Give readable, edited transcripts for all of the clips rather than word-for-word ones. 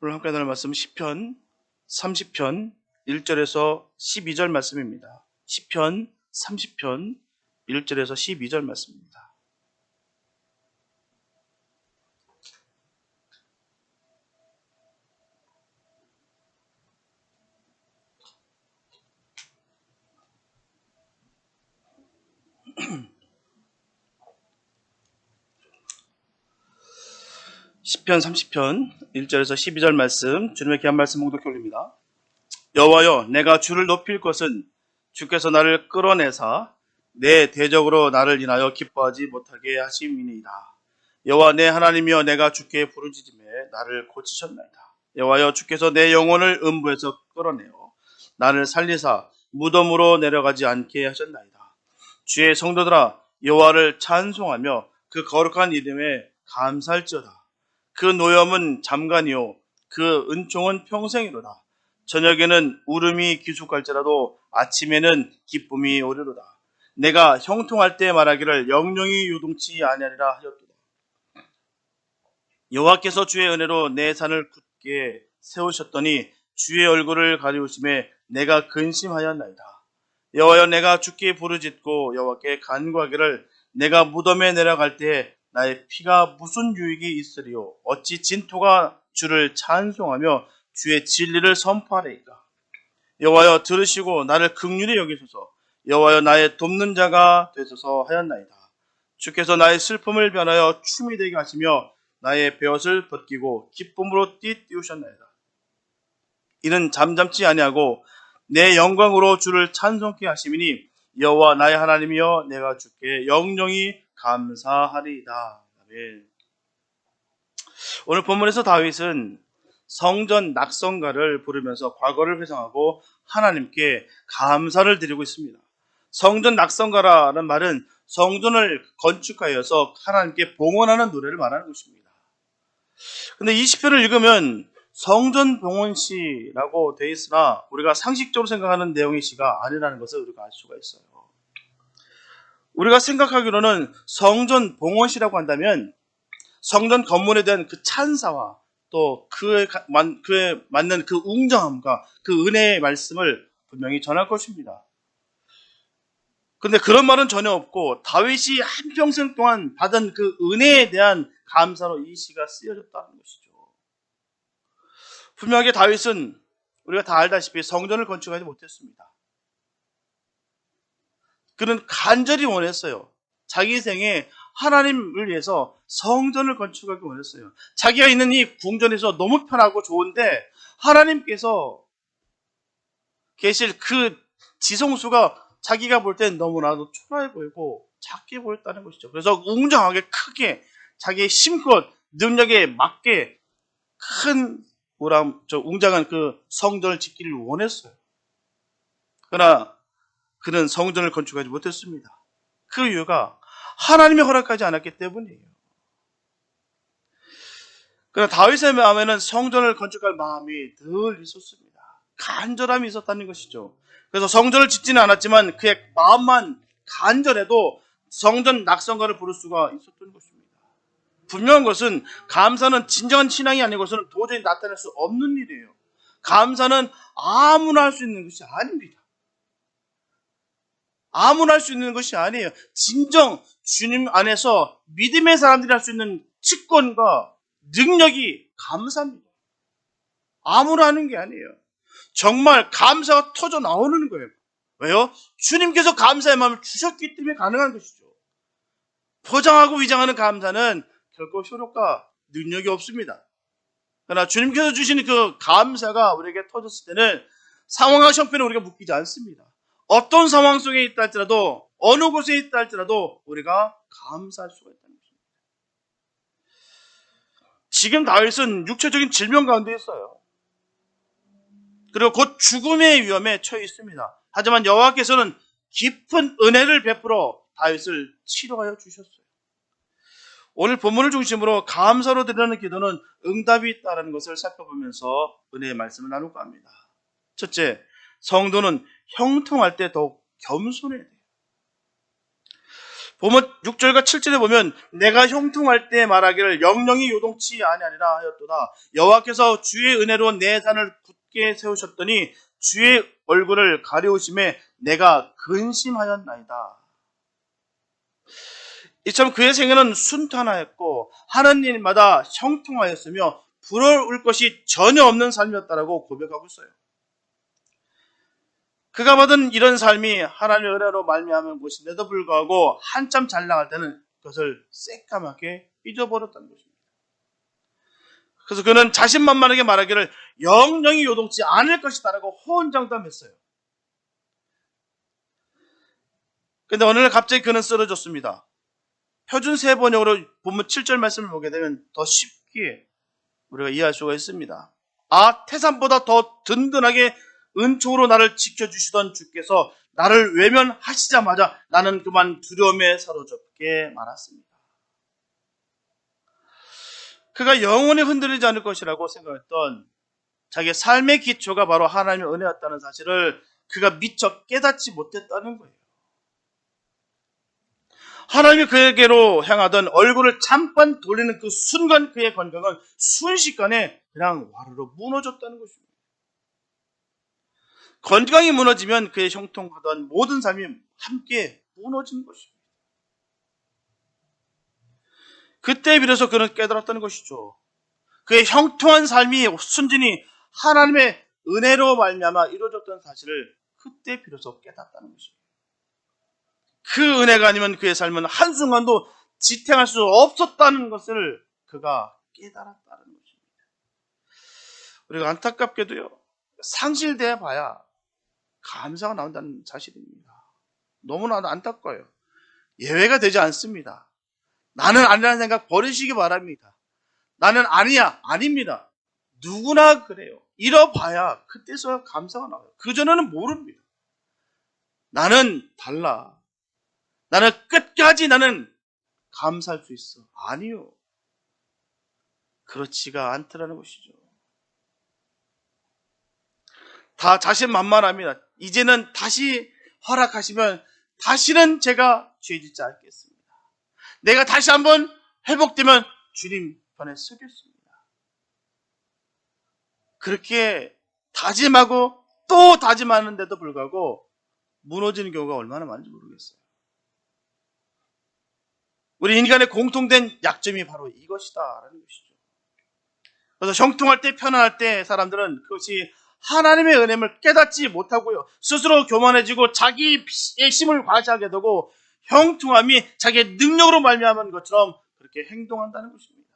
오늘 함께 나눌 말씀 시편 30편 1절에서 12절 말씀입니다. 시편 30편 1절에서 12절 말씀입니다. 시편 30편 1절에서 12절 말씀, 주님의 귀한 말씀 봉독해 올립니다. 여호와여, 내가 주를 높일 것은 주께서 나를 끌어내사 내 대적으로 나를 인하여 기뻐하지 못하게 하심이니이다. 여호와 내 하나님이여, 내가 주께 부르짖음에 나를 고치셨나이다. 여호와여, 주께서 내 영혼을 음부에서 끌어내어 나를 살리사 무덤으로 내려가지 않게 하셨나이다. 주의 성도들아, 여호와를 찬송하며 그 거룩한 이름에 감사할지어다. 그 노염은 잠깐이요 그 은총은 평생이로다. 저녁에는 울음이 기숙할지라도 아침에는 기쁨이 오리로다. 내가 형통할 때 말하기를 영영이 요동치 아니하리라 하였도다. 여호와께서 주의 은혜로 내 산을 굳게 세우셨더니 주의 얼굴을 가리우심에 내가 근심하였나이다. 여호와여, 내가 주께 부르짖고 여호와께 간구하기를 내가 무덤에 내려갈 때 나의 피가 무슨 유익이 있으리요? 어찌 진토가 주를 찬송하며 주의 진리를 선포하리이까? 여호와여, 들으시고 나를 긍휼히 여기소서. 여호와여, 나의 돕는 자가 되소서 하였나이다. 주께서 나의 슬픔을 변하여 춤이 되게 하시며 나의 베옷을 벗기고 기쁨으로 띠띠우셨나이다. 이는 잠잠치 아니하고 내 영광으로 주를 찬송케 하심이니 여호와 나의 하나님이여, 내가 주께 영영이 감사하리이다. 아멘. 오늘 본문에서 다윗은 성전 낙성가를 부르면서 과거를 회상하고 하나님께 감사를 드리고 있습니다. 성전 낙성가라는 말은 성전을 건축하여서 하나님께 봉헌하는 노래를 말하는 것입니다. 근데 이 시편을 읽으면 성전 봉헌시라고 되어 있으나 우리가 상식적으로 생각하는 내용의 시가 아니라는 것을 우리가 알 수가 있어요. 우리가 생각하기로는 성전 봉헌시라고 한다면 성전 건물에 대한 그 찬사와 또 그에 맞는 그 웅장함과 그 은혜의 말씀을 분명히 전할 것입니다. 그런데 그런 말은 전혀 없고 다윗이 한평생 동안 받은 그 은혜에 대한 감사로 이 시가 쓰여졌다는 것이죠. 분명하게 다윗은 우리가 다 알다시피 성전을 건축하지 못했습니다. 그는 간절히 원했어요. 자기 생에 하나님을 위해서 성전을 건축하기 원했어요. 자기가 있는 이 궁전에서 너무 편하고 좋은데 하나님께서 계실 그 지성수가 자기가 볼 땐 너무나도 초라해 보이고 작게 보였다는 것이죠. 그래서 웅장하게 크게 자기의 힘껏 능력에 맞게 큰 웅장한 그 성전을 짓기를 원했어요. 그러나 그는 성전을 건축하지 못했습니다. 그 이유가 하나님의 허락하지 않았기 때문이에요. 그러나 다윗의 마음에는 성전을 건축할 마음이 늘 있었습니다. 간절함이 있었다는 것이죠. 그래서 성전을 짓지는 않았지만 그의 마음만 간절해도 성전 낙성가를 부를 수가 있었던 것입니다. 분명한 것은 감사는 진정한 신앙이 아니고서는 도저히 나타낼 수 없는 일이에요. 감사는 아무나 할 수 있는 것이 아닙니다. 아무나 할 수 있는 것이 아니에요. 진정 주님 안에서 믿음의 사람들이 할 수 있는 직권과 능력이 감사입니다. 아무나 하는 게 아니에요. 정말 감사가 터져 나오는 거예요. 왜요? 주님께서 감사의 마음을 주셨기 때문에 가능한 것이죠. 포장하고 위장하는 감사는 결코 효력과 능력이 없습니다. 그러나 주님께서 주시는 그 감사가 우리에게 터졌을 때는 상황과 형편에 우리가 묶이지 않습니다. 어떤 상황 속에 있다 할지라도 어느 곳에 있다 할지라도 우리가 감사할 수가 있다는 것입니다. 지금 다윗은 육체적인 질병 가운데 있어요. 그리고 곧 죽음의 위험에 처해 있습니다. 하지만 여호와께서는 깊은 은혜를 베풀어 다윗을 치료하여 주셨어요. 오늘 본문을 중심으로 감사로 드리는 기도는 응답이 있다는 것을 살펴보면서 은혜의 말씀을 나눌까 합니다. 첫째, 성도는 형통할 때 더욱 겸손해야 돼요. 보면 6절과 7절에 보면 내가 형통할 때 말하기를 영영이 요동치 아니하리라 하였도다. 여호와께서 주의 은혜로 내 산을 굳게 세우셨더니 주의 얼굴을 가려우심에 내가 근심하였나이다. 이처럼 그의 생애는 순탄하였고 하는 일마다 형통하였으며 부러울 것이 전혀 없는 삶이었다라고 고백하고 있어요. 그가 받은 이런 삶이 하나님의 은혜로 말미암은 것인데도 불구하고 한참 잘 나갈 때는 그것을 새까맣게 잊어버렸다는 것입니다. 그래서 그는 자신만만하게 말하기를 영영이 요동치 않을 것이다라고 호언장담했어요. 그런데 어느 날 갑자기 그는 쓰러졌습니다. 표준 세번역으로 본문 7절 말씀을 보게 되면 더 쉽게 우리가 이해할 수가 있습니다. 태산보다 더 든든하게 은총으로 나를 지켜주시던 주께서 나를 외면하시자마자 나는 그만 두려움에 사로잡게 말았습니다. 그가 영원히 흔들리지 않을 것이라고 생각했던 자기의 삶의 기초가 바로 하나님의 은혜였다는 사실을 그가 미처 깨닫지 못했다는 거예요. 하나님이 그에게로 향하던 얼굴을 잠깐 돌리는 그 순간 그의 건강은 순식간에 그냥 와르르 무너졌다는 것입니다. 건강이 무너지면 그의 형통하던 모든 삶이 함께 무너진 것입니다. 그때 비로소 그는 깨달았다는 것이죠. 그의 형통한 삶이 순전히 하나님의 은혜로 말미암아 이루어졌던 사실을 그때 비로소 깨닫다는 것입니다. 그 은혜가 아니면 그의 삶은 한순간도 지탱할 수 없었다는 것을 그가 깨달았다는 것입니다. 우리가 안타깝게도요, 상실돼 봐야 감사가 나온다는 사실입니다. 너무나도 안타까워요. 예외가 되지 않습니다. 나는 아니라는 생각 버리시기 바랍니다. 나는 아니야, 아닙니다. 누구나 그래요. 잃어봐야 그때서야 감사가 나와요. 그전에는 모릅니다. 나는 달라. 나는 끝까지 나는 감사할 수 있어. 아니요. 그렇지가 않더라는 것이죠. 다 자신만만합니다. 이제는 다시 허락하시면 다시는 제가 죄짓지 않겠습니다. 내가 다시 한번 회복되면 주님 편에 서겠습니다. 그렇게 다짐하고 또 다짐하는데도 불구하고 무너지는 경우가 얼마나 많은지 모르겠어요. 우리 인간의 공통된 약점이 바로 이것이다라는 것이죠. 그래서 형통할 때, 편안할 때 사람들은 그것이 하나님의 은혜를 깨닫지 못하고요, 스스로 교만해지고 자기의 힘을 과시하게 되고 형통함이 자기의 능력으로 말미암은 것처럼 그렇게 행동한다는 것입니다.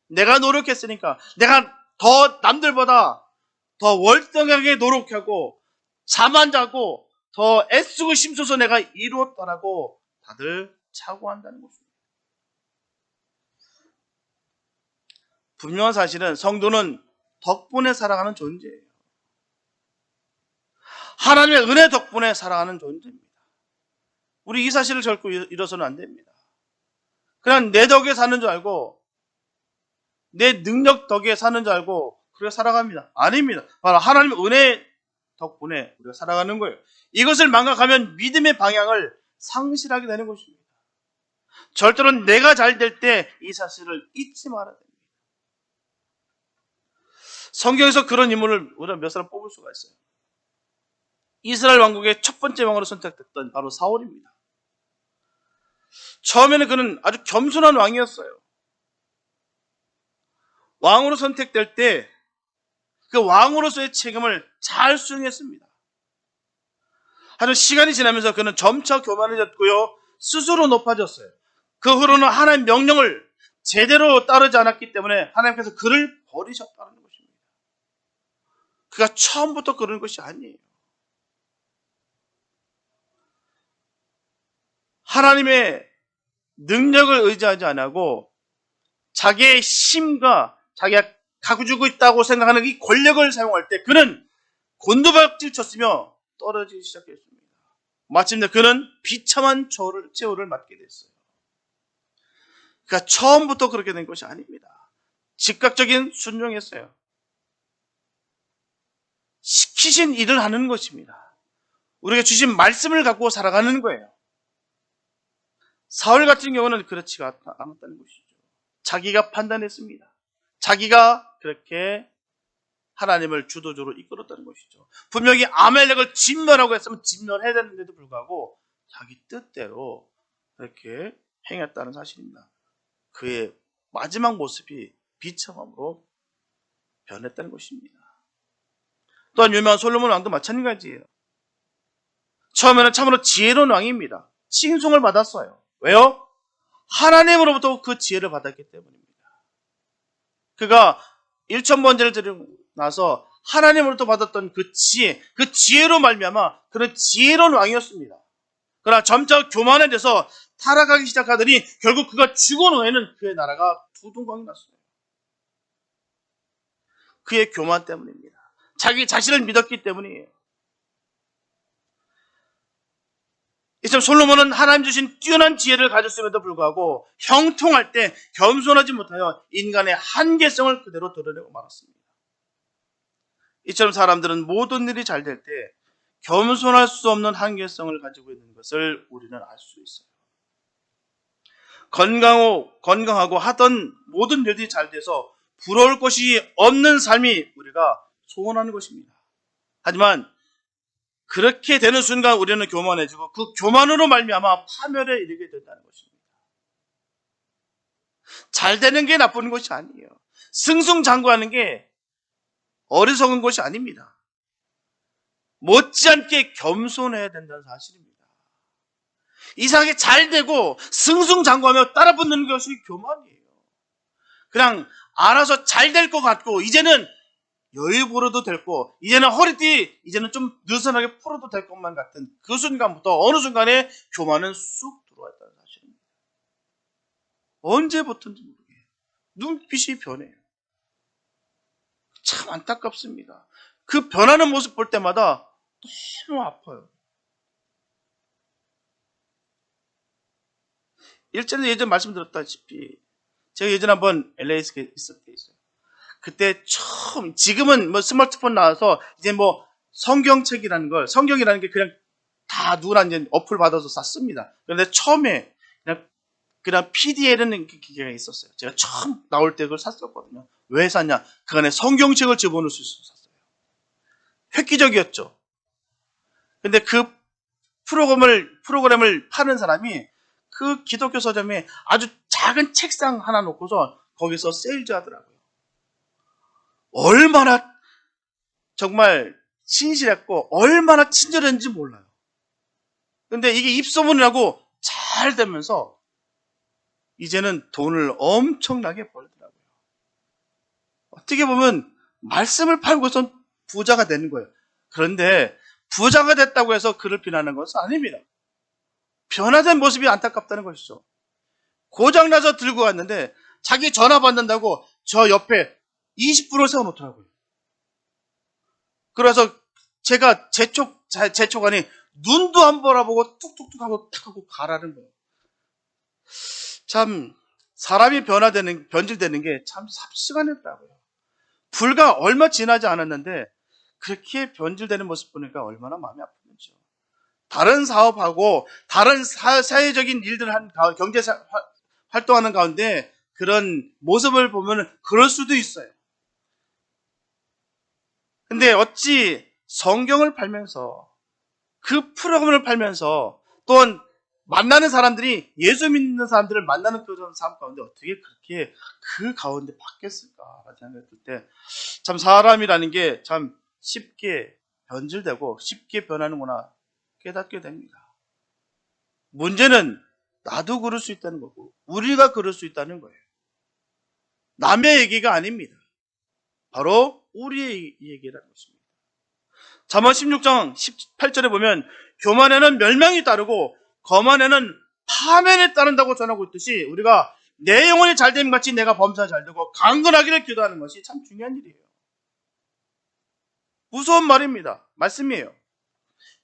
내가 노력했으니까, 내가 더 남들보다 더 월등하게 노력하고 잠 안 자고 더 애쓰고 힘써서 내가 이루었다라고 다들 착오한다는 것입니다. 분명한 사실은 성도는 덕분에 살아가는 존재예요. 하나님의 은혜 덕분에 살아가는 존재입니다. 우리 이 사실을 결코 잃어서는 안 됩니다. 그냥 내 덕에 사는 줄 알고 내 능력 덕에 사는 줄 알고 그렇게 살아갑니다. 아닙니다. 바로 하나님의 은혜 덕분에 우리가 살아가는 거예요. 이것을 망각하면 믿음의 방향을 상실하게 되는 것입니다. 절대로 내가 잘 될 때 이 사실을 잊지 말아야 됩니다. 성경에서 그런 인물을 우리가 몇 사람 뽑을 수가 있어요. 이스라엘 왕국의 첫 번째 왕으로 선택됐던 바로 사울입니다. 처음에는 그는 아주 겸손한 왕이었어요. 왕으로 선택될 때 그 왕으로서의 책임을 잘 수행했습니다. 하지만 시간이 지나면서 그는 점차 교만해졌고요, 스스로 높아졌어요. 그 후로는 하나님의 명령을 제대로 따르지 않았기 때문에 하나님께서 그를 버리셨다는 것입니다. 그가 처음부터 그런 것이 아니에요. 하나님의 능력을 의지하지 않고 자기의 힘과 자기가 가지고 있다고 생각하는 이 권력을 사용할 때 그는 곤두박질 쳤으며 떨어지기 시작했습니다. 마침내 그는 비참한 최후를 맞게 됐어요. 그러니까 처음부터 그렇게 된 것이 아닙니다. 즉각적인 순종했어요. 시키신 일을 하는 것입니다. 우리가 주신 말씀을 갖고 살아가는 거예요. 사울 같은 경우는 그렇지가 않았다는 것이죠. 자기가 판단했습니다. 자기가 그렇게 하나님을 주도적으로 이끌었다는 것이죠. 분명히 아말렉을 진멸하고 했으면 진멸해야 되는데도 불구하고 자기 뜻대로 그렇게 행했다는 사실입니다. 그의 마지막 모습이 비참함으로 변했다는 것입니다. 또한 유명한 솔로몬 왕도 마찬가지예요. 처음에는 참으로 지혜로운 왕입니다. 칭송을 받았어요. 왜요? 하나님으로부터 그 지혜를 받았기 때문입니다. 그가 1000번제를 드리고 나서 하나님으로부터 받았던 그 지혜로 말미암아 그런 지혜로운 왕이었습니다. 그러나 점차 교만에 대해서 타락하기 시작하더니 결국 그가 죽은 후에는 그의 나라가 두둥강이 났어요. 그의 교만 때문입니다. 자기 자신을 믿었기 때문이에요. 이처럼 솔로몬은 하나님 주신 뛰어난 지혜를 가졌음에도 불구하고 형통할 때 겸손하지 못하여 인간의 한계성을 그대로 드러내고 말았습니다. 이처럼 사람들은 모든 일이 잘 될 때 겸손할 수 없는 한계성을 가지고 있는 것을 우리는 알 수 있어요. 건강하고 하던 모든 일들이 잘 돼서 부러울 것이 없는 삶이 우리가 소원하는 것입니다. 하지만 그렇게 되는 순간 우리는 교만해지고 그 교만으로 말미암아 파멸에 이르게 된다는 것입니다. 잘 되는 게 나쁜 것이 아니에요. 승승장구하는 게 어리석은 것이 아닙니다. 못지않게 겸손해야 된다는 사실입니다. 이상하게 잘 되고 승승장구하며 따라붙는 것이 교만이에요. 그냥 알아서 잘 될 것 같고 이제는 여유 부려도 될 거, 이제는 허리띠 이제는 좀 느슨하게 풀어도 될 것만 같은 그 순간부터 어느 순간에 교만은 쑥 들어왔다는 사실입니다. 언제부터인지 모르겠어요. 눈빛이 변해요. 참 안타깝습니다. 그 변하는 모습 볼 때마다 너무 아파요. 예전 말씀드렸다시피 제가 예전에 한번 LA에 있을 때 있어요. 그때 처음, 지금은 뭐 스마트폰 나와서 이제 뭐 성경이라는 게 그냥 다 누구나 이제 어플 받아서 샀습니다. 그런데 처음에 그냥 PDL이라는 기계가 있었어요. 제가 처음 나올 때 그걸 샀었거든요. 왜 샀냐? 그 안에 성경책을 집어넣을 수 있어서 샀어요. 획기적이었죠. 근데 그 프로그램을 파는 사람이 그 기독교 서점에 아주 작은 책상 하나 놓고서 거기서 세일즈 하더라고요. 얼마나 정말 신실했고 얼마나 친절했는지 몰라요. 근데 이게 입소문이라고 잘 되면서 이제는 돈을 엄청나게 벌더라고요. 어떻게 보면 말씀을 팔고선 부자가 되는 거예요. 그런데 부자가 됐다고 해서 그를 비난하는 것은 아닙니다. 변화된 모습이 안타깝다는 것이죠. 고장나서 들고 갔는데 자기 전화 받는다고 저 옆에 20분을 세워놓더라고요. 그래서 제가 재촉하니 눈도 안 보라보고 툭툭툭 하고 탁 하고 가라는 거예요. 참 사람이 변질되는 게 참 삽시간이더라고요. 불과 얼마 지나지 않았는데 그렇게 변질되는 모습 보니까 얼마나 마음이 아프는지요. 다른 사업하고 다른 사회적인 일들을 경제 활동하는 가운데 그런 모습을 보면 그럴 수도 있어요. 근데 어찌 성경을 팔면서 그 프로그램을 팔면서 또한 만나는 사람들이 예수 믿는 사람들을 만나는 그런 삶 가운데 어떻게 그렇게 그 가운데 바뀌었을까라는 생각을 들 때 참 사람이라는 게 참 쉽게 변질되고 쉽게 변하는구나 깨닫게 됩니다. 문제는 나도 그럴 수 있다는 거고 우리가 그럴 수 있다는 거예요. 남의 얘기가 아닙니다. 바로 우리의 얘기라는 것입니다. 잠언 16장 18절에 보면 교만에는 멸망이 따르고 거만에는 파멸이 따른다고 전하고 있듯이 우리가 내 영혼이 잘됨 같이 내가 범사가 잘되고 강건하기를 기도하는 것이 참 중요한 일이에요. 무서운 말입니다. 말씀이에요.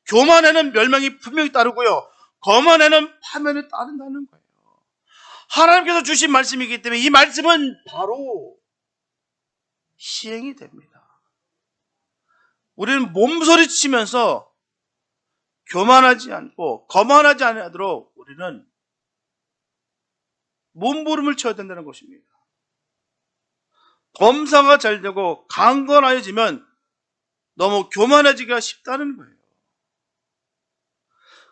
교만에는 멸망이 분명히 따르고요. 거만에는 파멸이 따른다는 거예요. 하나님께서 주신 말씀이기 때문에 이 말씀은 바로 시행이 됩니다. 우리는 몸소리치면서 교만하지 않고 거만하지 않도록 우리는 몸부림을 쳐야 된다는 것입니다. 검사가 잘 되고 강건해지면 너무 교만해지기가 쉽다는 거예요.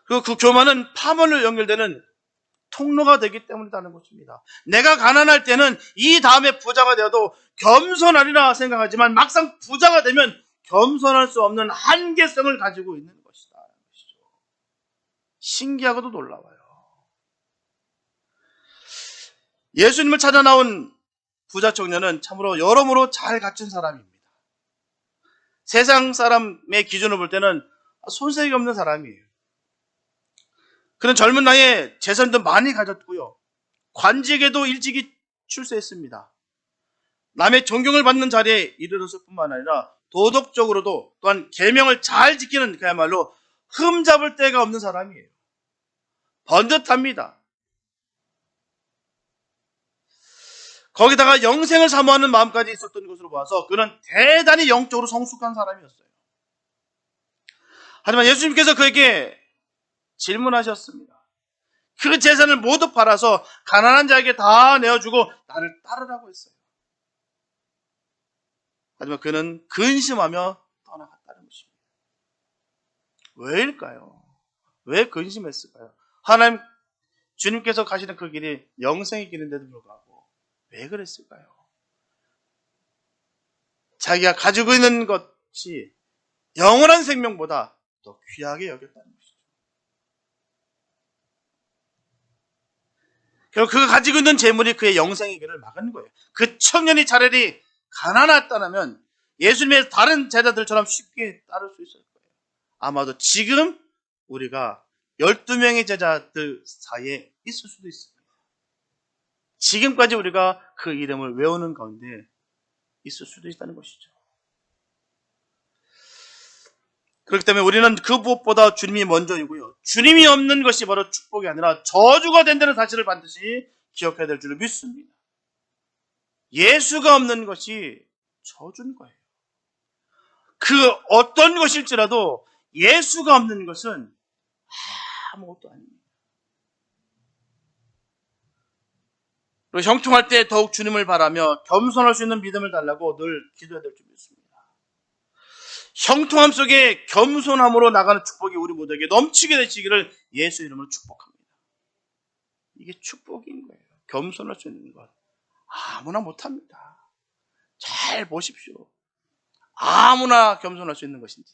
그리고 그 교만은 파멸로 연결되는 통로가 되기 때문이라는 것입니다. 내가 가난할 때는 이 다음에 부자가 되어도 겸손하리라 생각하지만 막상 부자가 되면 겸손할 수 없는 한계성을 가지고 있는 것이다. 신기하고도 놀라워요. 예수님을 찾아 나온 부자 청년은 참으로 여러모로 잘 갖춘 사람입니다. 세상 사람의 기준으로 볼 때는 손색이 없는 사람이에요. 그는 젊은 나이에 재산도 많이 가졌고요. 관직에도 일찍이 출세했습니다. 남의 존경을 받는 자리에 이르렀을 뿐만 아니라 도덕적으로도 또한 계명을 잘 지키는 그야말로 흠잡을 데가 없는 사람이에요. 번듯합니다. 거기다가 영생을 사모하는 마음까지 있었던 것으로 봐서 그는 대단히 영적으로 성숙한 사람이었어요. 하지만 예수님께서 그에게 질문하셨습니다. 그 재산을 모두 팔아서 가난한 자에게 다 내어주고 나를 따르라고 했어요. 하지만 그는 근심하며 떠나갔다는 것입니다. 왜일까요? 왜 근심했을까요? 하나님, 주님께서 가시는 그 길이 영생의 길인데도 불구하고 왜 그랬을까요? 자기가 가지고 있는 것이 영원한 생명보다 더 귀하게 여겼다는 것이죠. 결국 그가 가지고 있는 재물이 그의 영생의 길을 막은 거예요. 그 청년이 차라리 가난했다면 예수님의 다른 제자들처럼 쉽게 따를 수 있을 거예요. 아마도 지금 우리가 12명의 제자들 사이에 있을 수도 있습니다. 지금까지 우리가 그 이름을 외우는 가운데 있을 수도 있다는 것이죠. 그렇기 때문에 우리는 그 무엇보다 주님이 먼저이고요. 주님이 없는 것이 바로 축복이 아니라 저주가 된다는 사실을 반드시 기억해야 될 줄을 믿습니다. 예수가 없는 것이 저주인 거예요. 그 어떤 것일지라도 예수가 없는 것은 아무것도 아닙니다. 그리고 형통할 때 더욱 주님을 바라며 겸손할 수 있는 믿음을 달라고 늘 기도해야 될 줄 믿습니다. 형통함 속에 겸손함으로 나가는 축복이 우리 모두에게 넘치게 되시기를 예수 이름으로 축복합니다. 이게 축복인 거예요. 겸손할 수 있는 것. 아무나 못합니다. 잘 보십시오. 아무나 겸손할 수 있는 것인지.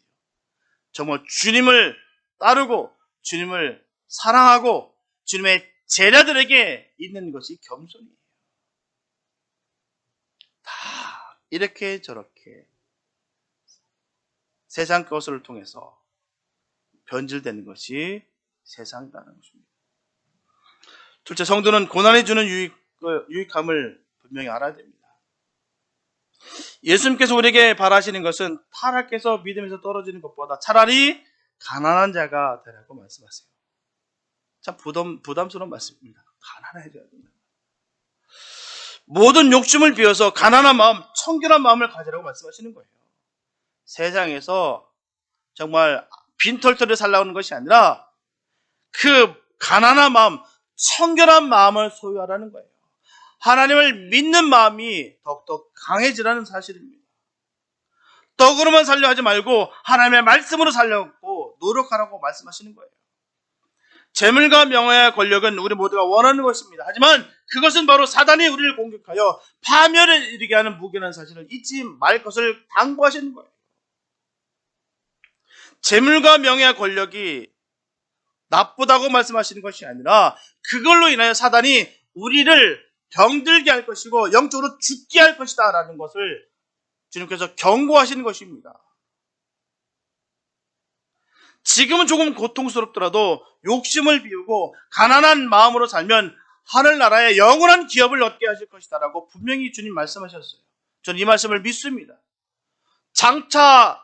정말 주님을 따르고 주님을 사랑하고 주님의 제자들에게 있는 것이 겸손이에요. 다 이렇게 저렇게 세상 것을 통해서 변질되는 것이 세상이라는 것입니다. 둘째, 성도는 고난이 주는 유익함을 분명히 알아야 됩니다. 예수님께서 우리에게 바라시는 것은 타락해서 믿음에서 떨어지는 것보다 차라리 가난한 자가 되라고 말씀하세요. 참 부담스러운 말씀입니다. 가난해져야 된다. 모든 욕심을 비워서 가난한 마음, 청결한 마음을 가지라고 말씀하시는 거예요. 세상에서 정말 빈털터리 살라는 것이 아니라 그 가난한 마음, 청결한 마음을 소유하라는 거예요. 하나님을 믿는 마음이 더욱더 강해지라는 사실입니다. 떡으로만 살려 하지 말고 하나님의 말씀으로 살려고 노력하라고 말씀하시는 거예요. 재물과 명예와 권력은 우리 모두가 원하는 것입니다. 하지만 그것은 바로 사단이 우리를 공격하여 파멸에 이르게 하는 무기라는 사실을 잊지 말 것을 당부하시는 거예요. 재물과 명예와 권력이 나쁘다고 말씀하시는 것이 아니라 그걸로 인하여 사단이 우리를 병들게 할 것이고 영적으로 죽게 할 것이다 라는 것을 주님께서 경고하시는 것입니다. 지금은 조금 고통스럽더라도 욕심을 비우고 가난한 마음으로 살면 하늘나라의 영원한 기업을 얻게 하실 것이다 라고 분명히 주님 말씀하셨어요. 저는 이 말씀을 믿습니다. 장차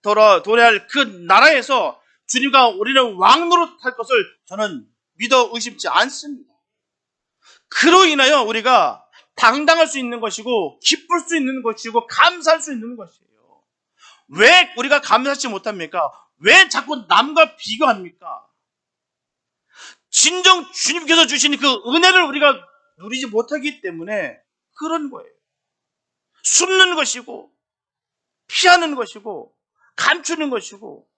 도래할 그 나라에서 주님과 우리는 왕노릇할 것을 저는 믿어 의심치 않습니다. 그로 인하여 우리가 당당할 수 있는 것이고 기쁠 수 있는 것이고 감사할 수 있는 것이에요. 왜 우리가 감사하지 못합니까? 왜 자꾸 남과 비교합니까? 진정 주님께서 주신 그 은혜를 우리가 누리지 못하기 때문에 그런 거예요. 숨는 것이고, 피하는 것이고, 감추는 것이고,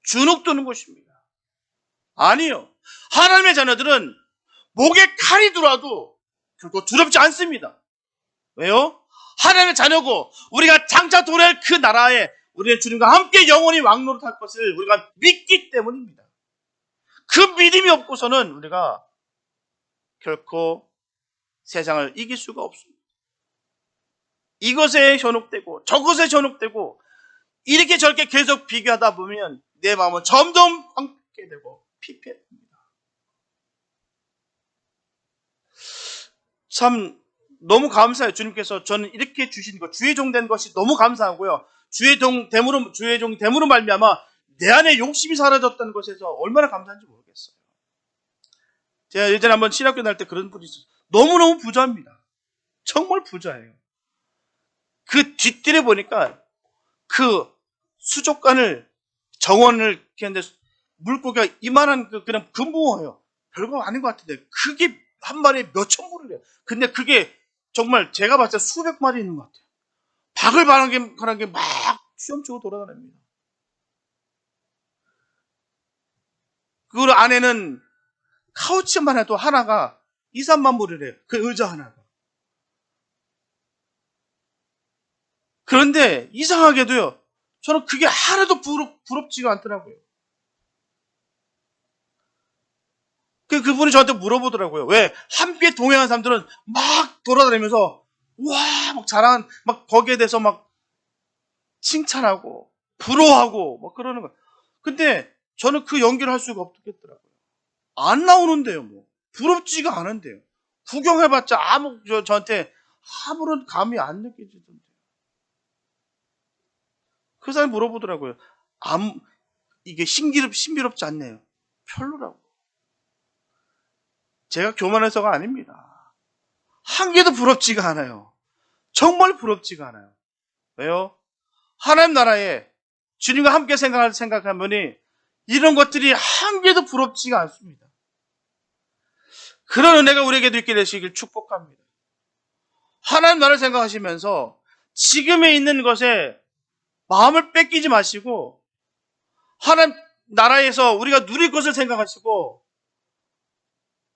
주눅드는 것입니다. 아니요. 하나님의 자녀들은 목에 칼이 들어와도 결코 두렵지 않습니다. 왜요? 하나님의 자녀고 우리가 장차 도래할 그 나라에 우리는 주님과 함께 영원히 왕노릇할 것을 우리가 믿기 때문입니다. 그 믿음이 없고서는 우리가 결코 세상을 이길 수가 없습니다. 이것에 현혹되고 저것에 현혹되고 이렇게 저렇게 계속 비교하다 보면 내 마음은 점점 황폐게 되고 피폐합니다. 참 너무 감사해요. 주님께서 저는 이렇게 주신 것, 주의 종 된 것이 너무 감사하고요. 주의 종이 됨으로 말미암아 내 안에 욕심이 사라졌다는 것에서 얼마나 감사한지 모르겠어요. 제가 예전에 한번 신학교 다닐 때 그런 분이 있었어요. 너무너무 부자입니다. 정말 부자예요. 그 뒷뜰에 보니까 그 수족관을 정원을 이렇게 하는데 물고기가 이만한 그냥 금붕어예요. 별거 아닌 것 같은데 그게 한 마리에 몇천 불이래요. 근데 그게 정말 제가 봤을 때 수백 마리 있는 것 같아요. 바글바글한 게 막 수염치고 돌아다닙니다. 그 안에는 카우치만 해도 하나가 2, 3만 불이래요. 그 의자 하나가. 그런데 이상하게도요. 저는 그게 하나도 부럽지가 않더라고요. 그분이 저한테 물어보더라고요. 왜? 함께 동행한 사람들은 막 돌아다니면서 막 자랑, 막 거기에 대해서 막 칭찬하고 부러워하고 막 그러는 거예요. 근데 저는 그 연기를 할 수가 없겠더라고요. 안 나오는데요, 뭐. 부럽지가 않은데요. 구경해봤자 저한테 아무런 감이 안 느껴지던데요. 그 사람이 물어보더라고요. 이게 신비롭지 않네요. 별로라고. 제가 교만해서가 아닙니다. 한 개도 부럽지가 않아요. 정말 부럽지가 않아요. 왜요? 하나님 나라에 주님과 함께 생각하면 이런 것들이 한 개도 부럽지가 않습니다. 그런 은혜가 우리에게도 있게 되시길 축복합니다. 하나님 나라를 생각하시면서 지금에 있는 것에 마음을 뺏기지 마시고 하나님 나라에서 우리가 누릴 것을 생각하시고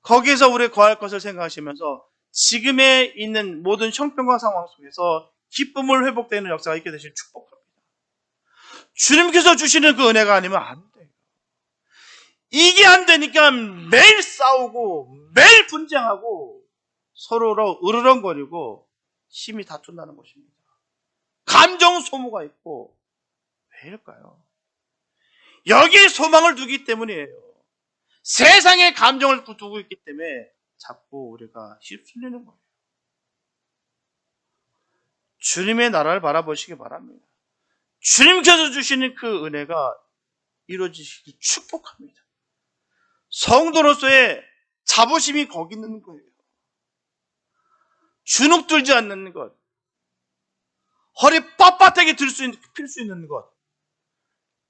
거기에서 우리 거할 것을 생각하시면서 지금에 있는 모든 형편과 상황 속에서 기쁨을 회복되는 역사가 있게 되실 축복합니다. 주님께서 주시는 그 은혜가 아니면 안 돼요. 이게 안 되니까 매일 싸우고 매일 분쟁하고 서로로 으르렁거리고 힘이 다툰다는 것입니다. 감정 소모가 있고 왜일까요? 여기에 소망을 두기 때문이에요. 세상에 감정을 두고 있기 때문에 자꾸 우리가 휩쓸리는 거예요. 주님의 나라를 바라보시기 바랍니다. 주님께서 주시는 그 은혜가 이루어지시기 축복합니다. 성도로서의 자부심이 거기 있는 거예요. 주눅 들지 않는 것, 허리 빳빳하게 필 수 있는 것,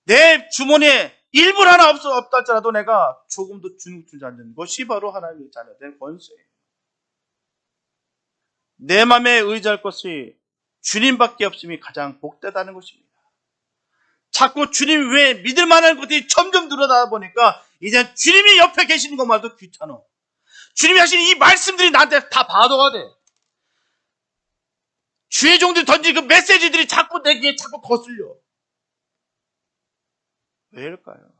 내 주머니에 1불 하나 없다 할지라도 내가 조금도 주눅 들지 않는 것이 바로 하나님의 자녀된 권세예요. 내 마음에 의지할 것이 주님밖에 없음이 가장 복되다는 것입니다. 자꾸 주님 외에 믿을 만한 것들이 점점 늘어나다 보니까 이제 주님이 옆에 계시는 것만도 귀찮아. 주님이 하시는 이 말씀들이 나한테 다 바도가 돼. 주의 종들이 던진 그 메시지들이 자꾸 내 귀에 자꾸 거슬려. 왜일까요?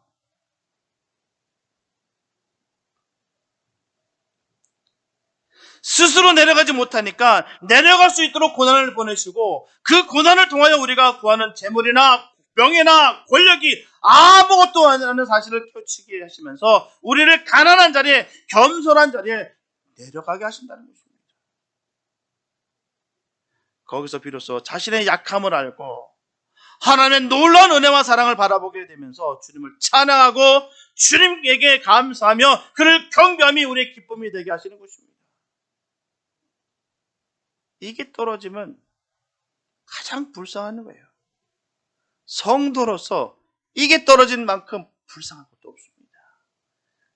스스로 내려가지 못하니까 내려갈 수 있도록 고난을 보내시고 그 고난을 통하여 우리가 구하는 재물이나 명예나 권력이 아무것도 아니라는 사실을 펼치게 하시면서 우리를 가난한 자리에 겸손한 자리에 내려가게 하신다는 것입니다. 거기서 비로소 자신의 약함을 알고 하나님의 놀라운 은혜와 사랑을 바라보게 되면서 주님을 찬양하고 주님에게 감사하며 그를 경배함이 우리의 기쁨이 되게 하시는 것입니다. 이게 떨어지면 가장 불쌍한 거예요. 성도로서 이게 떨어진 만큼 불쌍한 것도 없습니다.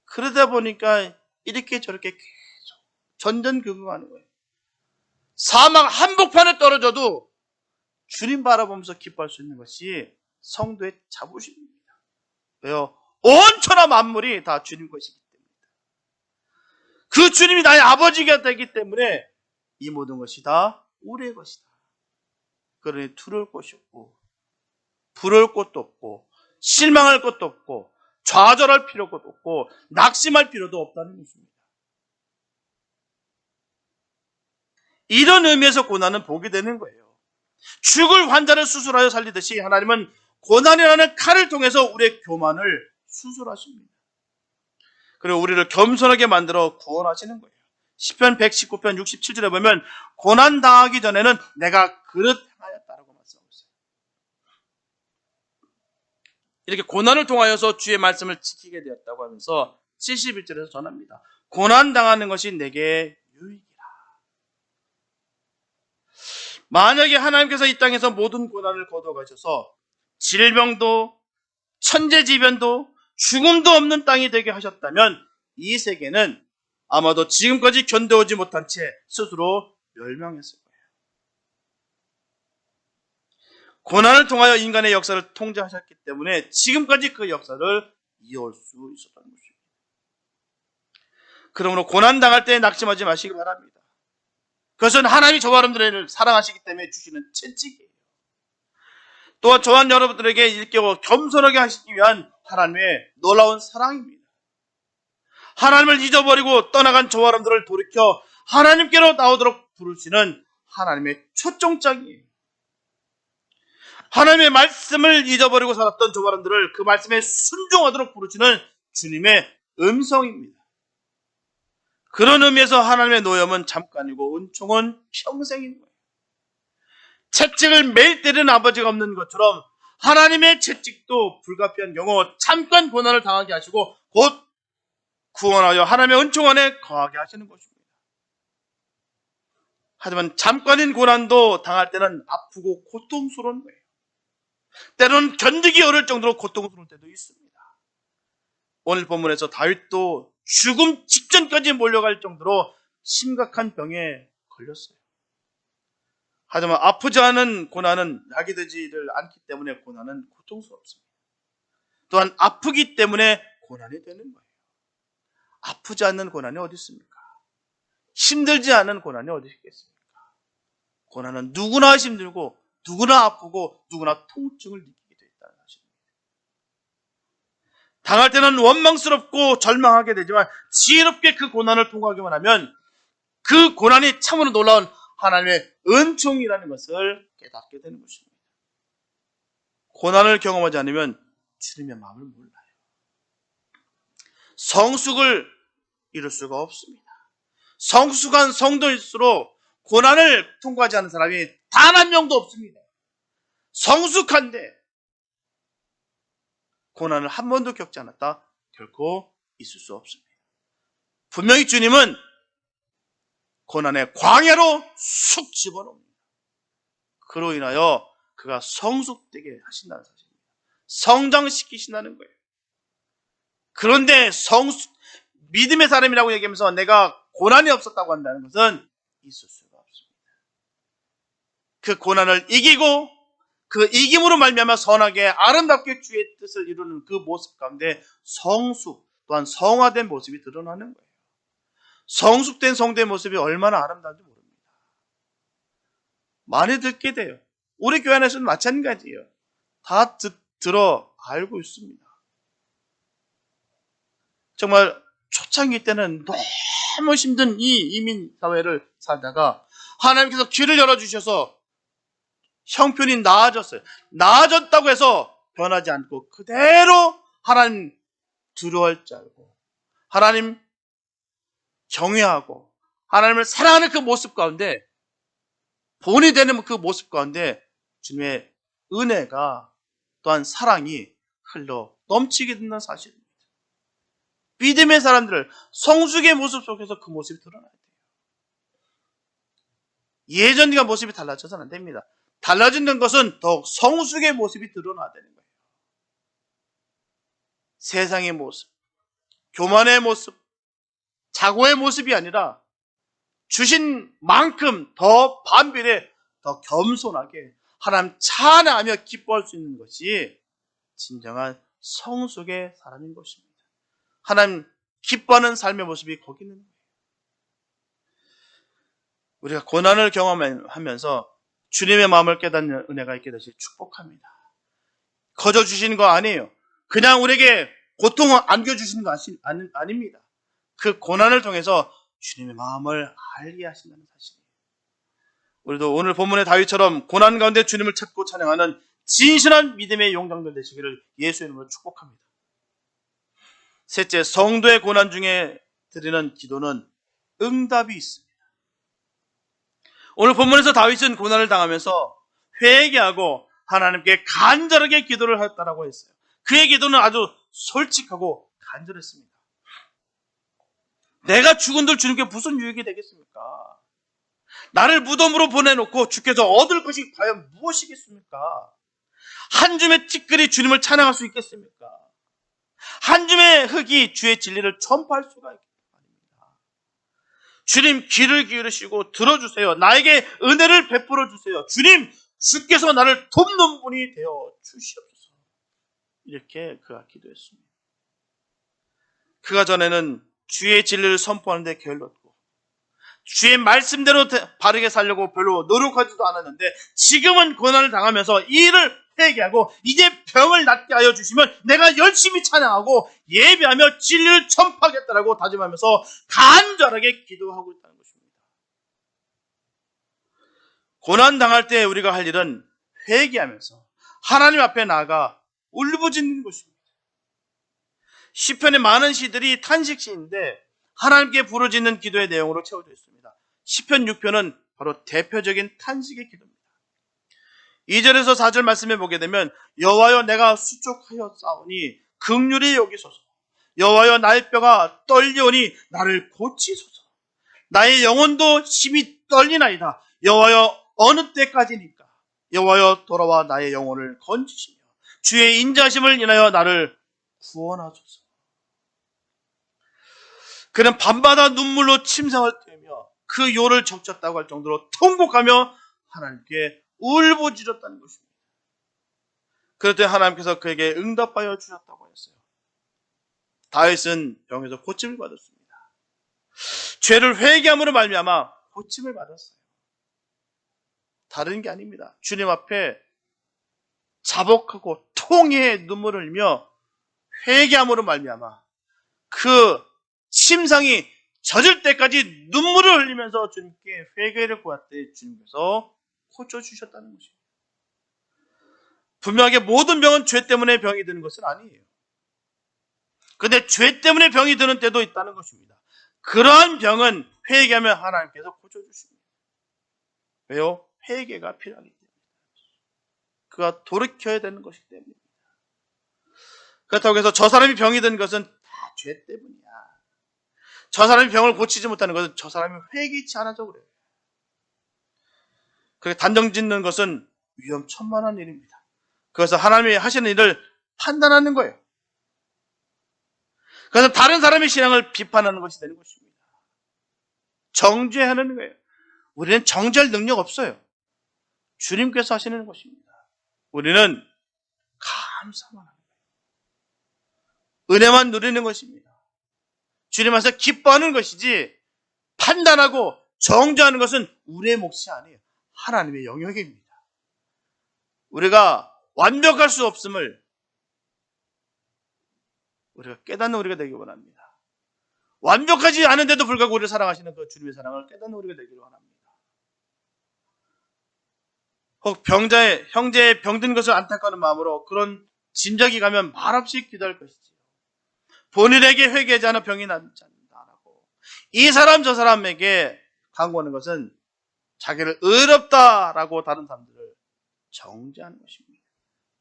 그러다 보니까 이렇게 저렇게 계속 전전긍긍하는 거예요. 사막 한복판에 떨어져도 주님 바라보면서 기뻐할 수 있는 것이 성도의 자부심입니다. 왜요? 온 천하 만물이 다 주님 것이기 때문에. 그 주님이 나의 아버지가 되기 때문에 이 모든 것이 다 우리의 것이다. 그러니 두려울 것이 없고 부러울 것도 없고 실망할 것도 없고 좌절할 필요도 없고 낙심할 필요도 없다는 것입니다. 이런 의미에서 고난은 복이 되는 거예요. 죽을 환자를 수술하여 살리듯이 하나님은 고난이라는 칼을 통해서 우리의 교만을 수술하십니다. 그리고 우리를 겸손하게 만들어 구원하시는 거예요. 시편 119편 67절에 보면 고난 당하기 전에는 내가 그릇 행하였다라고 말씀하고 있어요. 이렇게 고난을 통하여서 주의 말씀을 지키게 되었다고 하면서 71절에서 전합니다. 고난 당하는 것이 내게 유익이라. 만약에 하나님께서 이 땅에서 모든 고난을 거둬가셔서 질병도 천재지변도 죽음도 없는 땅이 되게 하셨다면 이 세계는 아마도 지금까지 견뎌오지 못한 채 스스로 멸망했을 거예요. 고난을 통하여 인간의 역사를 통제하셨기 때문에 지금까지 그 역사를 이어올 수 있었던 것입니다. 그러므로 고난 당할 때 낙심하지 마시기 바랍니다. 그것은 하나님이 저와 여러분들을 사랑하시기 때문에 주시는 채찍이에요. 또한 저와 여러분들에게 일깨워 겸손하게 하시기 위한 하나님의 놀라운 사랑입니다. 하나님을 잊어버리고 떠나간 저와 여러분들을 돌이켜 하나님께로 나오도록 부르시는 하나님의 초청장이에요. 하나님의 말씀을 잊어버리고 살았던 저와 여러분들을 그 말씀에 순종하도록 부르시는 주님의 음성입니다. 그런 의미에서 하나님의 노염은 잠깐이고 은총은 평생인 거예요. 채찍을 매일 때리는 아버지가 없는 것처럼 하나님의 채찍도 불가피한 경우 잠깐 고난을 당하게 하시고 곧 구원하여 하나님의 은총 안에 거하게 하시는 것입니다. 하지만 잠깐인 고난도 당할 때는 아프고 고통스러운 거예요. 때로는 견디기 어려울 정도로 고통스러울 때도 있습니다. 오늘 본문에서 다윗도 죽음 직전까지 몰려갈 정도로 심각한 병에 걸렸어요. 하지만 아프지 않은 고난은 약이 되지를 않기 때문에 고난은 고통스럽습니다. 또한 아프기 때문에 고난이 되는 거예요. 아프지 않는 고난이 어디 있습니까? 힘들지 않은 고난이 어디 있겠습니까? 고난은 누구나 힘들고 누구나 아프고 누구나 통증을 느끼게 되어 있다는 사실입니다. 당할 때는 원망스럽고 절망하게 되지만 지혜롭게 그 고난을 통과하기만 하면 그 고난이 참으로 놀라운 하나님의 은총이라는 것을 깨닫게 되는 것입니다. 고난을 경험하지 않으면 주님의 마음을 몰라요. 성숙을 이룰 수가 없습니다. 성숙한 성도일수록 고난을 통과하지 않은 사람이 단 한 명도 없습니다. 성숙한데 고난을 한 번도 겪지 않았다? 결코 있을 수 없습니다. 분명히 주님은 고난의 광야로 쑥 집어넣습니다. 그로 인하여 그가 성숙되게 하신다는 사실입니다. 성장시키신다는 거예요. 그런데 믿음의 사람이라고 얘기하면서 내가 고난이 없었다고 한다는 것은 있을 수가 없습니다. 그 고난을 이기고 그 이김으로 말미암아 선하게 아름답게 주의 뜻을 이루는 그 모습 가운데 성숙 또한 성화된 모습이 드러나는 거예요. 성숙된 성도의 모습이 얼마나 아름다운지 모릅니다. 많이 듣게 돼요. 우리 교회 안에서는 마찬가지예요. 다 들어 알고 있습니다. 정말 초창기 때는 너무 힘든 이 이민 사회를 살다가 하나님께서 길을 열어주셔서 형편이 나아졌어요. 나아졌다고 해서 변하지 않고 그대로 하나님 두려워할 줄 알고 하나님 경외하고 하나님을 사랑하는 그 모습 가운데 본이 되는 그 모습 가운데 주님의 은혜가 또한 사랑이 흘러 넘치게 된다는 사실입니다. 믿음의 사람들을 성숙의 모습 속에서 그 모습이 드러나야 돼요. 예전과 모습이 달라져서는 안 됩니다. 달라지는 것은 더욱 성숙의 모습이 드러나야 되는 거예요. 세상의 모습, 교만의 모습, 자고의 모습이 아니라 주신 만큼 더 반비례, 더 겸손하게 하나님 찬양하며 기뻐할 수 있는 것이 진정한 성숙의 사람인 것입니다. 하나님 기뻐하는 삶의 모습이 거기 있는 거예요. 우리가 고난을 경험하면서 주님의 마음을 깨닫는 은혜가 있게 되시길 축복합니다. 거저 주시는 거 아니에요. 그냥 우리에게 고통을 안겨주시는 거 아닙니다. 그 고난을 통해서 주님의 마음을 알게 하신다는 사실이에요. 우리도 오늘 본문의 다윗처럼 고난 가운데 주님을 찾고 찬양하는 진실한 믿음의 용장들 되시기를 예수의 이름으로 축복합니다. 셋째, 성도의 고난 중에 드리는 기도는 응답이 있습니다. 오늘 본문에서 다윗은 고난을 당하면서 회개하고 하나님께 간절하게 기도를 했다라고 했어요. 그의 기도는 아주 솔직하고 간절했습니다. 내가 죽은들 주님께 무슨 유익이 되겠습니까? 나를 무덤으로 보내놓고 주께서 얻을 것이 과연 무엇이겠습니까? 한 줌의 티끌이 주님을 찬양할 수 있겠습니까? 한 줌의 흙이 주의 진리를 전파할 수가 있겠습니까? 주님 귀를 기울이시고 들어주세요. 나에게 은혜를 베풀어 주세요. 주님, 주께서 나를 돕는 분이 되어 주시옵소서. 이렇게 그가 기도했습니다. 그가 전에는 주의 진리를 선포하는데 게을렀고 주의 말씀대로 바르게 살려고 별로 노력하지도 않았는데 지금은 고난을 당하면서 이 일을 회개하고 이제 병을 낫게 하여 주시면 내가 열심히 찬양하고 예배하며 진리를 전파하겠다라고 다짐하면서 간절하게 기도하고 있다는 것입니다. 고난 당할 때 우리가 할 일은 회개하면서 하나님 앞에 나아가 울부짖는 것입니다. 시편의 많은 시들이 탄식시인데 하나님께 부르짖는 기도의 내용으로 채워져 있습니다. 시편 6편은 바로 대표적인 탄식의 기도입니다. 2절에서 4절 말씀해 보게 되면 여호와여 내가 수족하여 싸우니 긍휼히 여기소서. 여호와여 나의 뼈가 떨리오니 나를 고치소서. 나의 영혼도 심히 떨리나이다. 여호와여 어느 때까지니까. 여호와여 돌아와 나의 영혼을 건지시며 주의 인자심을 인하여 나를 구원하소서. 그는 밤마다 눈물로 침상을 떼며 그 요를 적쳤다고 할 정도로 통곡하며 하나님께 울부짖었다는 것입니다. 그랬더니 하나님께서 그에게 응답하여 주셨다고 했어요. 다윗은 병에서 고침을 받았습니다. 죄를 회개함으로 말미암아 고침을 받았어요. 다른 게 아닙니다. 주님 앞에 자복하고 통회의 눈물을 흘리며 회개함으로 말미암아 그 침상이 젖을 때까지 눈물을 흘리면서 주님께 회개를 구할 때 주님께서 고쳐주셨다는 것입니다. 분명하게 모든 병은 죄 때문에 병이 드는 것은 아니에요. 그런데 죄 때문에 병이 드는 때도 있다는 것입니다. 그러한 병은 회개하면 하나님께서 고쳐주십니다. 왜요? 회개가 필요하기 때문에. 그가 돌이켜야 되는 것이기 때문입니다. 그렇다고 해서 저 사람이 병이 든 것은 다 죄 때문이야. 저 사람이 병을 고치지 못하는 것은 저 사람이 회개치 않아서 그래요. 그렇게 단정 짓는 것은 위험천만한 일입니다. 그래서 하나님이 하시는 일을 판단하는 거예요. 그래서 다른 사람의 신앙을 비판하는 것이 되는 것입니다. 정죄하는 거예요. 우리는 정죄할 능력 없어요. 주님께서 하시는 것입니다. 우리는 감사만 하는 거예요. 은혜만 누리는 것입니다. 주님 앞에서 기뻐하는 것이지 판단하고 정죄하는 것은 우리의 몫이 아니에요. 하나님의 영역입니다. 우리가 완벽할 수 없음을 우리가 깨닫는 우리가 되기 원합니다. 완벽하지 않은데도 불구하고 우리를 사랑하시는 그 주님의 사랑을 깨닫는 우리가 되기를 원합니다. 혹 형제의 병든 것을 안타까운 마음으로 그런 진작이 가면 말없이 기도할 것이지요. 본인에게 회개하지 않아 병이 낫지 않는다라고 이 사람 저 사람에게 강구하는 것은 자기를 의롭다라고 다른 사람들을 정죄하는 것입니다.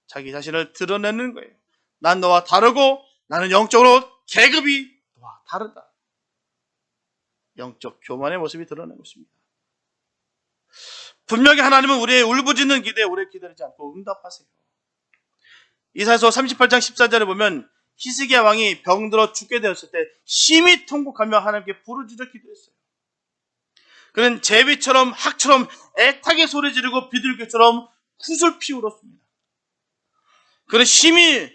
자기 자신을 드러내는 거예요. 난 너와 다르고 나는 영적으로 계급이 너와 다르다. 영적 교만의 모습이 드러나는 것입니다. 분명히 하나님은 우리의 울부짖는 기도에 오래 기다리지 않고 응답하세요. 이사야서 38장 14절에 보면 히스기야 왕이 병들어 죽게 되었을 때 심히 통곡하며 하나님께 부르짖어 기도했어요. 그는 제비처럼 학처럼 애타게 소리 지르고 비둘기처럼 구슬피 울었습니다. 그는 심히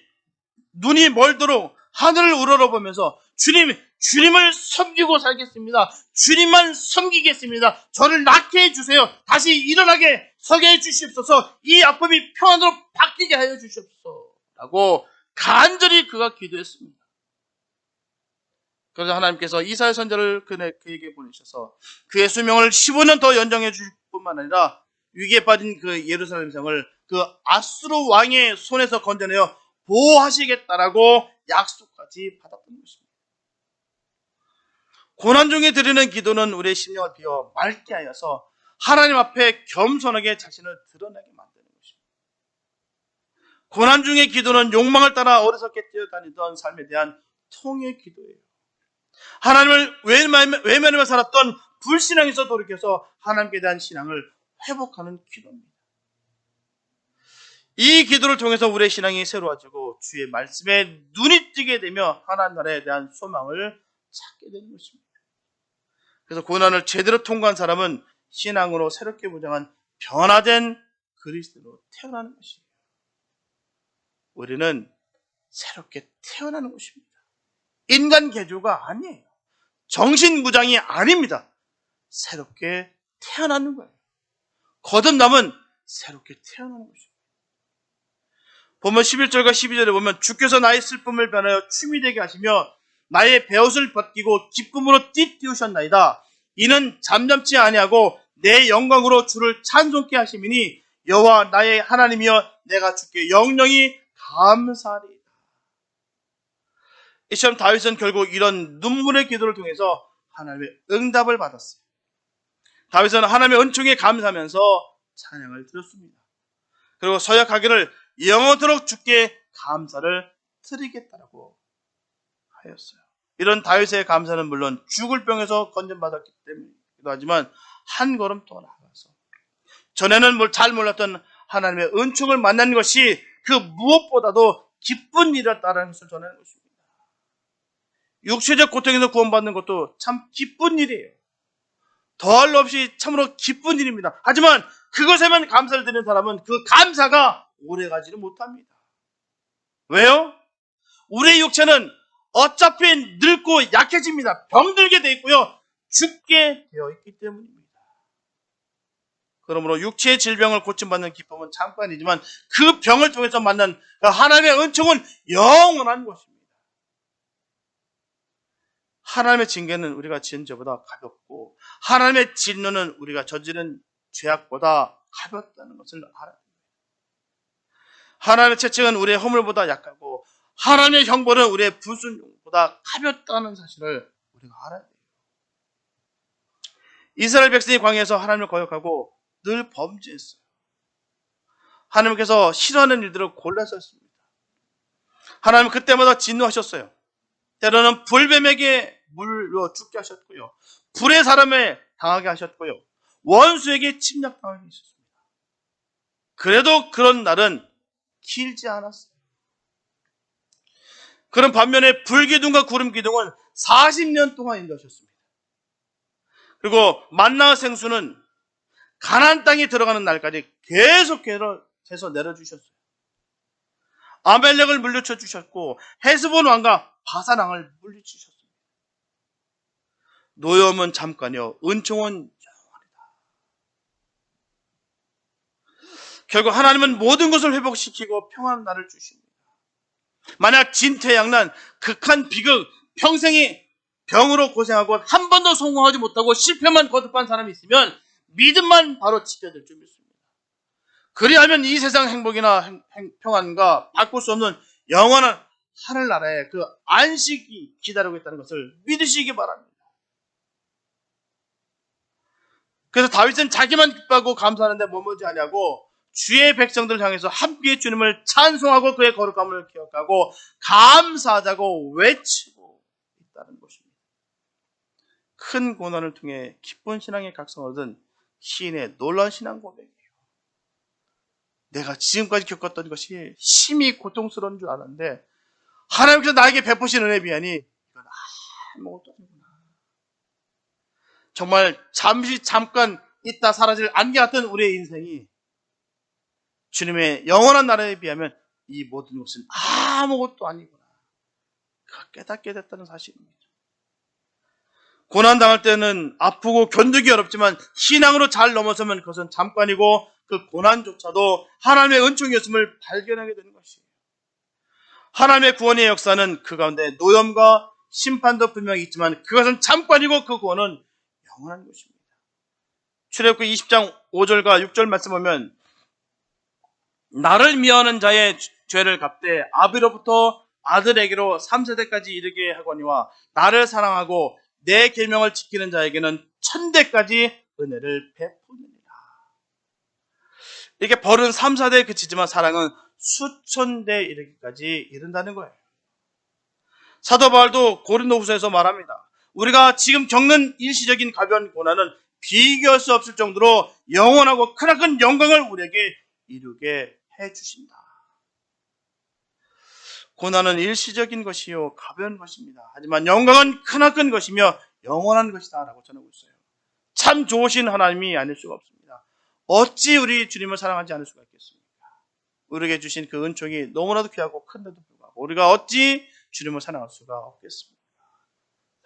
눈이 멀도록 하늘을 우러러보면서 주님을 섬기고 살겠습니다. 주님만 섬기겠습니다. 저를 낫게 해주세요. 다시 일어나게 서게 해주시옵소서. 이 아픔이 평안으로 바뀌게 하여 주시옵소서. 라고 간절히 그가 기도했습니다. 그래서 하나님께서 이사야 선지자를 그에게 보내셔서 그의 수명을 15년 더 연장해 주실 뿐만 아니라 위기에 빠진 그 예루살렘 성을 그 아수르 왕의 손에서 건져내어 보호하시겠다라고 약속까지 받았던 것입니다. 고난 중에 드리는 기도는 우리의 심령을 비워 맑게 하여서 하나님 앞에 겸손하게 자신을 드러내게 만드는 것입니다. 고난 중의 기도는 욕망을 따라 어리석게 뛰어다니던 삶에 대한 통의 기도예요. 하나님을 외면하며 살았던 불신앙에서 돌이켜서 하나님께 대한 신앙을 회복하는 기도입니다. 이 기도를 통해서 우리의 신앙이 새로워지고 주의 말씀에 눈이 뜨게 되며 하나님 나라에 대한 소망을 찾게 되는 것입니다. 그래서 고난을 제대로 통과한 사람은 신앙으로 새롭게 무장한 변화된 그리스도로 태어나는 것입니다. 우리는 새롭게 태어나는 것입니다. 인간 개조가 아니에요. 정신무장이 아닙니다. 새롭게 태어나는 거예요. 거듭남은 새롭게 태어나는 것입니다. 보면 11절과 12절에 보면 주께서 나의 슬픔을 변하여 춤이 되게 하시며 나의 베옷을 벗기고 기쁨으로 띠띠우셨나이다. 이는 잠잠치 아니하고 내 영광으로 주를 찬송케 하심이니 여호와 나의 하나님이여 내가 주께 영영이 감사하리이다. 이처럼 다윗은 결국 이런 눈물의 기도를 통해서 하나님의 응답을 받았어요. 다윗은 하나님의 은총에 감사하면서 찬양을 드렸습니다. 그리고 서약하기를 영원토록 주께 감사를 드리겠다라고 하였어요. 이런 다윗의 감사는 물론 죽을 병에서 건전받았기 때문이기도 하지만 한 걸음 더 나아가서 전에는 잘 몰랐던 하나님의 은총을 만난 것이 그 무엇보다도 기쁜 일이었다는 것을 전하는 것입니다. 육체적 고통에서 구원받는 것도 참 기쁜 일이에요. 더할 로 없이 참으로 기쁜 일입니다. 하지만 그것에만 감사를 드리는 사람은 그 감사가 오래가지를 못합니다. 왜요? 우리의 육체는 어차피 늙고 약해집니다. 병들게 되어 있고요. 죽게 되어 있기 때문입니다. 그러므로 육체의 질병을 고침받는 기쁨은 잠깐이지만 그 병을 통해서 만난 하나님의 은총은 영원한 것입니다. 하나님의 징계는 우리가 지은 죄보다 가볍고 하나님의 진노는 우리가 저지른 죄악보다 가볍다는 것을 알아야 됩니다. 하나님의 채찍은 우리의 허물보다 약하고 하나님의 형벌은 우리의 불순종보다 가볍다는 사실을 우리가 알아야 돼요. 이스라엘 백성이 광야에서 하나님을 거역하고 늘 범죄했어요. 하나님께서 싫어하는 일들을 골라서 했습니다. 하나님은 그때마다 진노하셨어요. 때로는 불뱀에게 물려 죽게 하셨고요. 불의 사람에 당하게 하셨고요. 원수에게 침략당하게 하셨습니다. 그래도 그런 날은 길지 않았어요. 그런 반면에 불기둥과 구름기둥은 40년 동안 인도하셨습니다. 그리고 만나 생수는 가나안 땅에 들어가는 날까지 계속해서 내려주셨어요. 아멜렉을 물리쳐 주셨고 헤스본 왕과 바산 왕을 물리치셨습니다. 노여움은 잠깐이요 은총은 영원이다. 결국 하나님은 모든 것을 회복시키고 평안한 날을 주십니다. 만약 진퇴양난, 극한 비극, 평생이 병으로 고생하고 한 번도 성공하지 못하고 실패만 거듭한 사람이 있으면 믿음만 바로 지켜질 줄 믿습니다. 그리하면 이 세상 행복이나 평안과 바꿀 수 없는 영원한 하늘나라의 그 안식이 기다리고 있다는 것을 믿으시기 바랍니다. 그래서 다윗은 자기만 기뻐하고 감사하는데 머물지 아니하고 주의 백성들을 향해서 함께 주님을 찬송하고 그의 거룩함을 기억하고 감사하자고 외치고 있다는 것입니다. 큰 고난을 통해 기쁜 신앙의 각성을 얻은 시인의 놀라운 신앙 고백이에요. 내가 지금까지 겪었던 것이 심히 고통스러운 줄 알았는데 하나님께서 나에게 베푸신 은혜에 비하니 이건 아무것도 아니구나. 정말 잠깐 있다 사라질 안개 같은 우리의 인생이 주님의 영원한 나라에 비하면 이 모든 것은 아무것도 아니구나. 깨닫게 됐다는 사실입니다. 고난당할 때는 아프고 견디기 어렵지만 신앙으로 잘 넘어서면 그것은 잠깐이고 그 고난조차도 하나님의 은총이었음을 발견하게 되는 것이에요. 하나님의 구원의 역사는 그 가운데 노염과 심판도 분명히 있지만 그것은 잠깐이고 그 구원은 영원한 것입니다. 출애굽기 20장 5절과 6절 말씀 보면 나를 미워하는 자의 죄를 갚되 아비로부터 아들에게로 3세대까지 이르게 하거니와 나를 사랑하고 내 계명을 지키는 자에게는 1000대까지 은혜를 베푸느니라. 이렇게 벌은 3, 4대에 그치지만 사랑은 수천 대 이르기까지 이른다는 거예요. 사도 바울도 고린도후서에서 말합니다. 우리가 지금 겪는 일시적인 가벼운 고난은 비교할 수 없을 정도로 영원하고 크나큰 영광을 우리에게 이루게 해주신다. 고난은 일시적인 것이요 가벼운 것입니다. 하지만 영광은 크나큰 것이며 영원한 것이다 라고 전하고 있어요. 참 좋으신 하나님이 아닐 수가 없습니다. 어찌 우리 주님을 사랑하지 않을 수가 있겠습니까? 우리에게 주신 그 은총이 너무나도 귀하고 큰데도 불구하고 우리가 어찌 주님을 사랑할 수가 없겠습니까?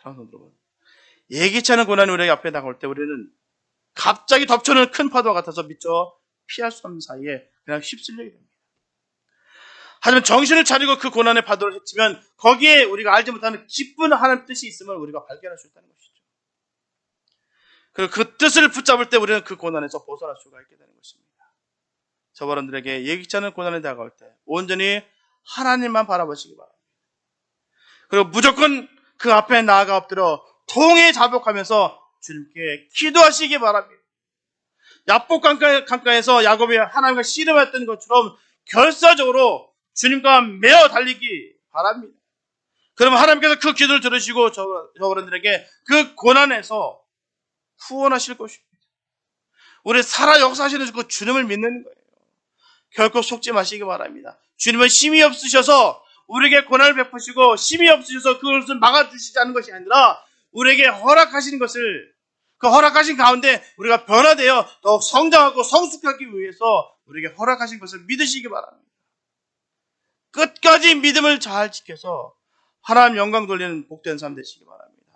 사랑하는 여러분, 예기치 않은 고난이 우리 앞에 다가올 때 우리는 갑자기 덮쳐오는 큰 파도와 같아서 미처 피할 수 없는 사이에 그냥 휩쓸리게 됩니다. 하지만 정신을 차리고 그 고난의 파도를 헤치면 거기에 우리가 알지 못하는 기쁜 하나님의 뜻이 있음을 우리가 발견할 수 있다는 것이죠. 그리고 그 뜻을 붙잡을 때 우리는 그 고난에서 벗어날 수가 있게 되는 것입니다. 저와 여러분들에게 예기치 않은 고난이 다가올 때 온전히 하나님만 바라보시기 바랍니다. 그리고 무조건 그 앞에 나아가 엎드려 통에 자복하면서 주님께 기도하시기 바랍니다. 야복 강가에서 야곱이 하나님과 씨름했던 것처럼 결사적으로 주님과 매어 달리기 바랍니다. 그러면 하나님께서 그 기도를 들으시고 저분들에게 그 고난에서 후원하실 것입니다. 우리 살아 역사하시는 그 주님을 믿는 거예요. 결코 속지 마시기 바랍니다. 주님은 힘이 없으셔서 우리에게 고난을 베푸시고 힘이 없으셔서 그것을 막아주시지 않는 것이 아니라 우리에게 허락하시는 것을 그 허락하신 가운데 우리가 변화되어 더욱 성장하고 성숙하기 위해서 우리에게 허락하신 것을 믿으시기 바랍니다. 끝까지 믿음을 잘 지켜서 하나님 영광 돌리는 복된 삶 되시기 바랍니다.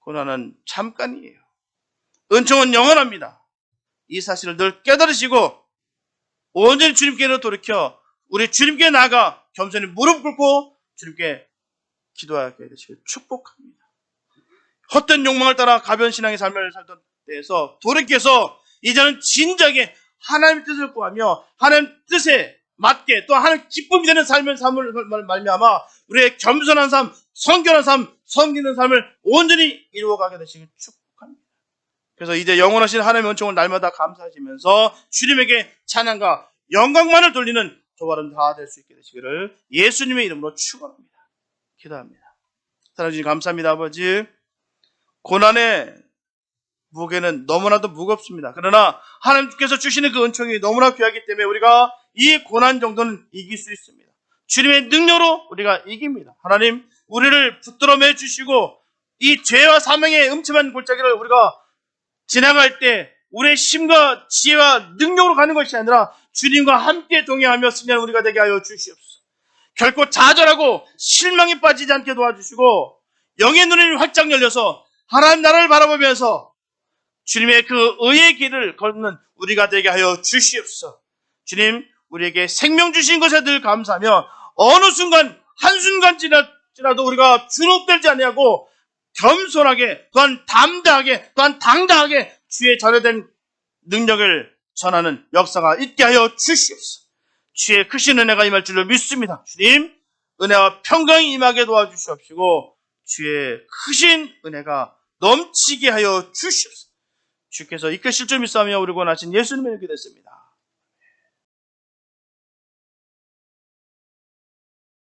고난은 잠깐이에요. 은총은 영원합니다. 이 사실을 늘 깨달으시고 온전히 주님께로 돌이켜 우리 주님께 나아가 겸손히 무릎 꿇고 주님께 기도하게 되시길 축복합니다. 헛된 욕망을 따라 가벼운 신앙의 삶을 살던 때에서 돌이켜서 이제는 진작에 하나님의 뜻을 구하며 하나님 뜻에 맞게 또 하나님 기쁨이 되는 삶을 말미암아 우리의 겸손한 삶, 성결한 삶, 섬기는 삶을 온전히 이루어가게 되시길 축복합니다. 그래서 이제 영원하신 하나님의 은총을 날마다 감사하시면서 주님에게 찬양과 영광만을 돌리는 저와 여러분 다 될 수 있게 되시기를 예수님의 이름으로 축원합니다. 기도합니다. 사랑해 주님 감사합니다. 아버지, 고난의 무게는 너무나도 무겁습니다. 그러나 하나님께서 주시는 그 은총이 너무나 귀하기 때문에 우리가 이 고난 정도는 이길 수 있습니다. 주님의 능력으로 우리가 이깁니다. 하나님, 우리를 붙들어 매 주시고 이 죄와 사명의 음침한 골짜기를 우리가 지나갈 때 우리의 힘과 지혜와 능력으로 가는 것이 아니라 주님과 함께 동행하며 승리하는 우리가 되게 하여 주시옵소서. 결코 좌절하고 실망에 빠지지 않게 도와주시고 영의 눈이 활짝 열려서 하나님 나라를 바라보면서 주님의 그 의의 길을 걷는 우리가 되게 하여 주시옵소서. 주님, 우리에게 생명 주신 것에 늘 감사하며 어느 순간 한순간 지나도 우리가 주눅들지 아니하고 겸손하게 또한 담대하게 또한 당당하게 주의 전해된 능력을 전하는 역사가 있게 하여 주시옵소서. 주의 크신 은혜가 임할 줄로 믿습니다. 주님, 은혜와 평강이 임하게 도와주시옵시고 주의 크신 은혜가 넘치게 하여 주시옵소서. 주께서 이끄실 줄 믿사며 우리 권하신 예수님의 이렇게 됐습니다.